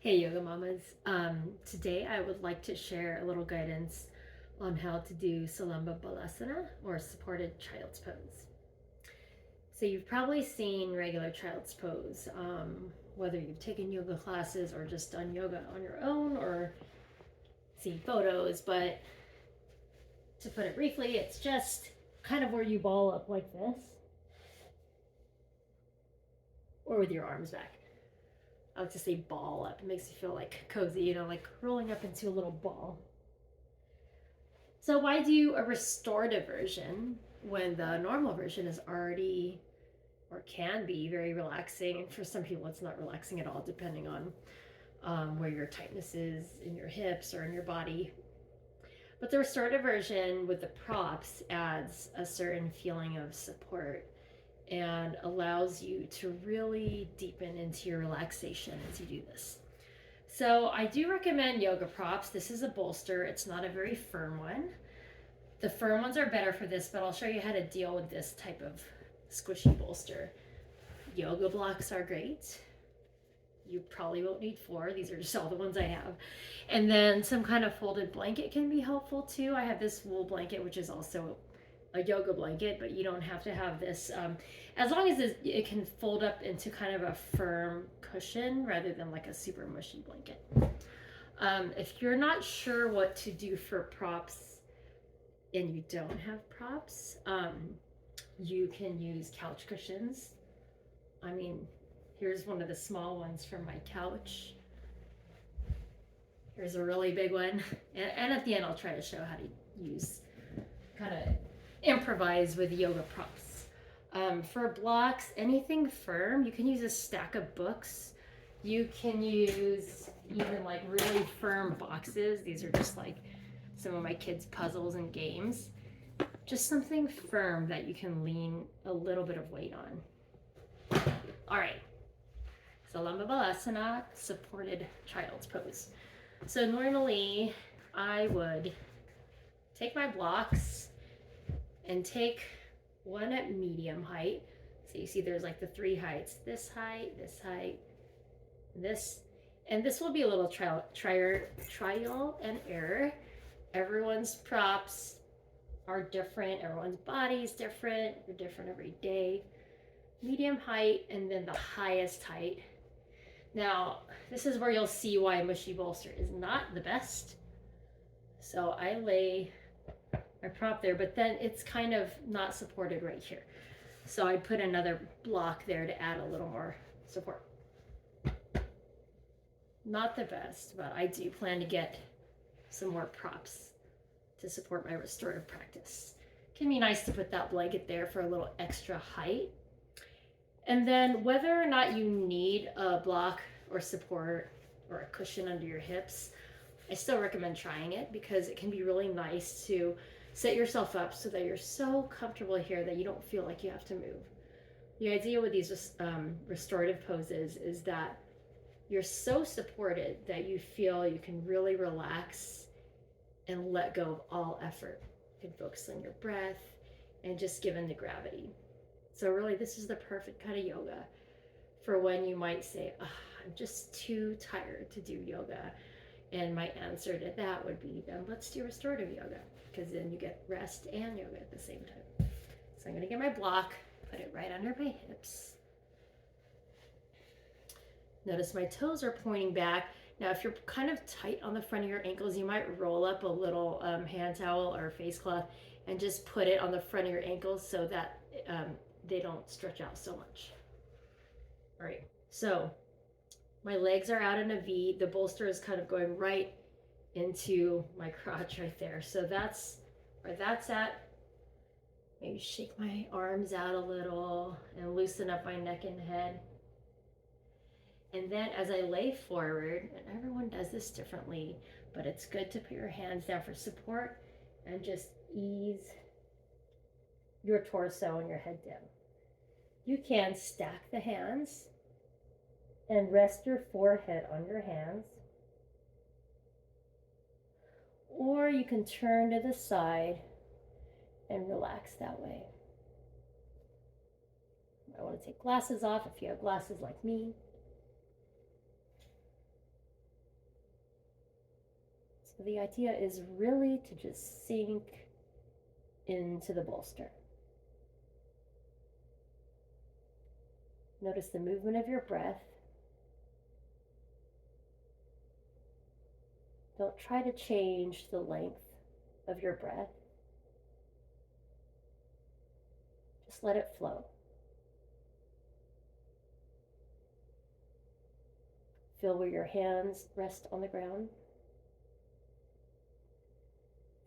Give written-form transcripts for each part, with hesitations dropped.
Hey Yoga Mamas. Today I would like to share a little guidance on how to do Salamba Balasana or supported child's pose. So you've probably seen regular child's pose, whether you've taken yoga classes or just done yoga on your own or seen photos, but to put it briefly, it's just kind of where you ball up like this or with your arms back. I like to say ball up. It makes you feel like cozy, like rolling up into a little ball. So why do a restorative version when the normal version is already or can be very relaxing? And for some people, it's not relaxing at all, depending on where your tightness is in your hips or in your body. But the restorative version with the props adds a certain feeling of support and allows you to really deepen into your relaxation as you do this. So I do recommend yoga props. This is a bolster. It's not a very firm one. The firm ones are better for this, but I'll show you how to deal with this type of squishy bolster. Yoga blocks are great. You probably won't need 4. These are just all the ones I have. And then some kind of folded blanket can be helpful too. I have this wool blanket, which is also a yoga blanket, but you don't have to have this. As long as it can fold up into kind of a firm cushion rather than like a super mushy blanket. If you're not sure what to do for props and you don't have props, you can use couch cushions. I mean, here's one of the small ones from my couch. Here's a really big one. And at the end, I'll try to show how to use, kind of improvise with yoga props. For blocks, anything firm, you can use a stack of books. You can use even like really firm boxes. These are just like some of my kids' puzzles and games. Just something firm that you can lean a little bit of weight on. All right. Salamba Balasana, supported child's pose. So normally I would take my blocks and take one at medium height. So you see there's like the 3 heights, this height, this, and this will be a little trial and error. Everyone's props are different, everyone's body is different, you're different every day. Medium height and then the highest height. Now, this is where you'll see why a mushy bolster is not the best. So I lay my prop there, but then it's kind of not supported right here. So I put another block there to add a little more support. Not the best, but I do plan to get some more props to support my restorative practice. It can be nice to put that blanket there for a little extra height. And then whether or not you need a block or support or a cushion under your hips, I still recommend trying it because it can be really nice to set yourself up so that you're so comfortable here that you don't feel like you have to move. The idea with these restorative poses is that you're so supported that you feel you can really relax and let go of all effort. You can focus on your breath and just give in to gravity. So really, this is the perfect kind of yoga for when you might say, oh, I'm just too tired to do yoga. And my answer to that would be, then let's do restorative yoga, because then you get rest and yoga at the same time. So I'm going to get my block, put it right under my hips. Notice my toes are pointing back. Now, if you're kind of tight on the front of your ankles, you might roll up a little hand towel or face cloth and just put it on the front of your ankles so that they don't stretch out so much. All right, so my legs are out in a V. The bolster is kind of going right into my crotch right there. So that's where that's at. Maybe shake my arms out a little and loosen up my neck and head. And then as I lay forward, and everyone does this differently, but it's good to put your hands down for support and just ease your torso and your head down. You can stack the hands and rest your forehead on your hands. Or you can turn to the side and relax that way. I want to take glasses off if you have glasses like me. So the idea is really to just sink into the bolster. Notice the movement of your breath. Don't try to change the length of your breath. Just let it flow. Feel where your hands rest on the ground.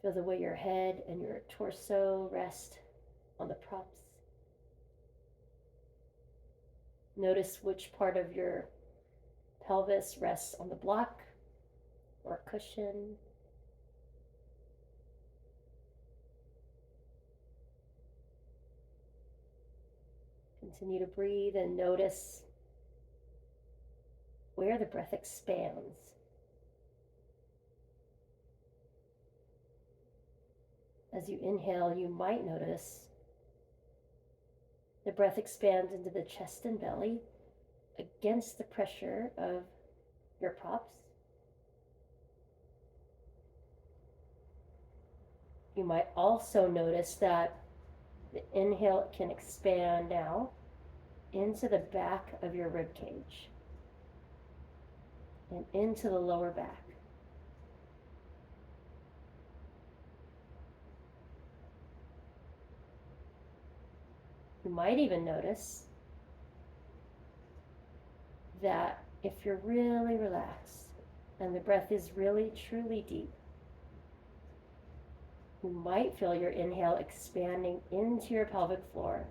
Feel the way your head and your torso rest on the props. Notice which part of your pelvis rests on the block or cushion. Continue to breathe and notice where the breath expands. As you inhale, you might notice the breath expands into the chest and belly against the pressure of your props. You might also notice that the inhale can expand now into the back of your rib cage and into the lower back. You might even notice that if you're really relaxed and the breath is really truly deep, you might feel your inhale expanding into your pelvic floor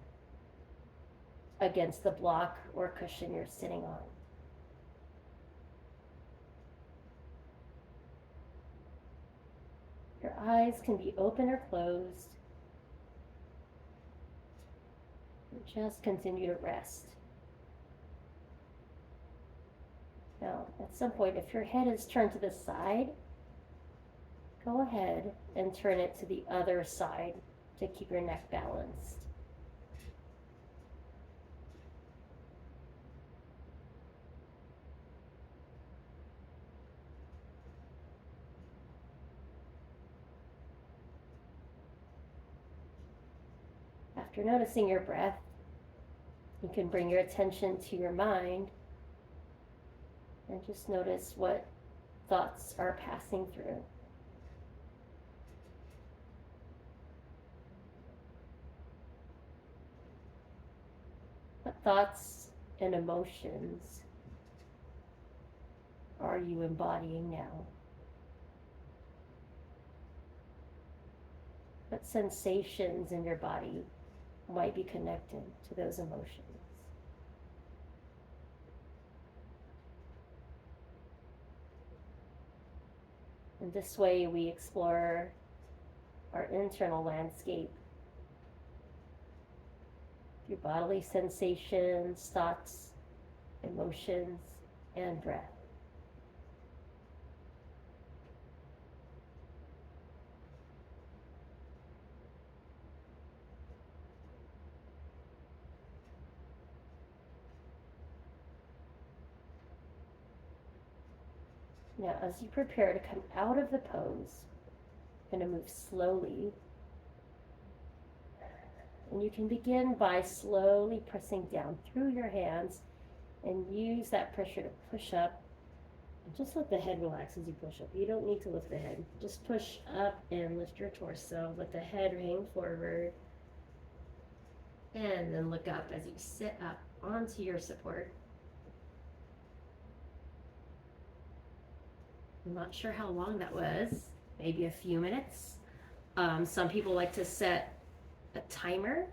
against the block or cushion you're sitting on. Your eyes can be open or closed. And just continue to rest. Now, at some point, if your head is turned to the side, go ahead and turn it to the other side to keep your neck balanced. After noticing your breath, you can bring your attention to your mind and just notice what thoughts are passing through. What thoughts and emotions are you embodying now? What sensations in your body might be connected to those emotions? And this way we explore our internal landscape, your bodily sensations, thoughts, emotions, and breath. Now, as you prepare to come out of the pose, you're going to move slowly. And you can begin by slowly pressing down through your hands and use that pressure to push up. And just let the head relax as you push up. You don't need to lift the head. Just push up and lift your torso. Let the head hang forward. And then look up as you sit up onto your support. I'm not sure how long that was, maybe a few minutes. Some people like to set a timer.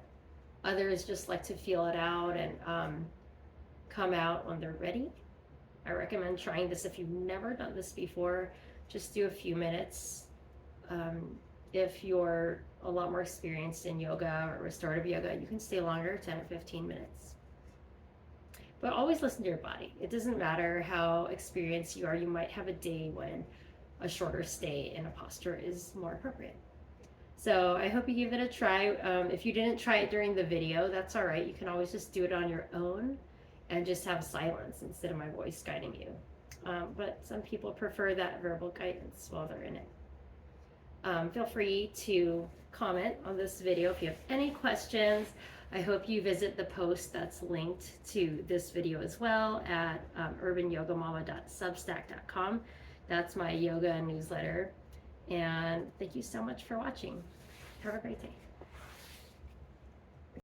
Others just like to feel it out and come out when they're ready. I recommend trying this if you've never done this before. Just do a few minutes. If you're a lot more experienced in yoga or restorative yoga, you can stay longer, 10 or 15 minutes. But always listen to your body. It doesn't matter how experienced you are. You might have a day when a shorter stay in a posture is more appropriate. So I hope you give it a try. If you didn't try it during the video, that's all right. You can always just do it on your own and just have silence instead of my voice guiding you. but some people prefer that verbal guidance while they're in it. Feel free to comment on this video if you have any questions. I hope you visit the post that's linked to this video as well at urbanyogamama.substack.com. That's my yoga newsletter. And thank you so much for watching. Have a great day.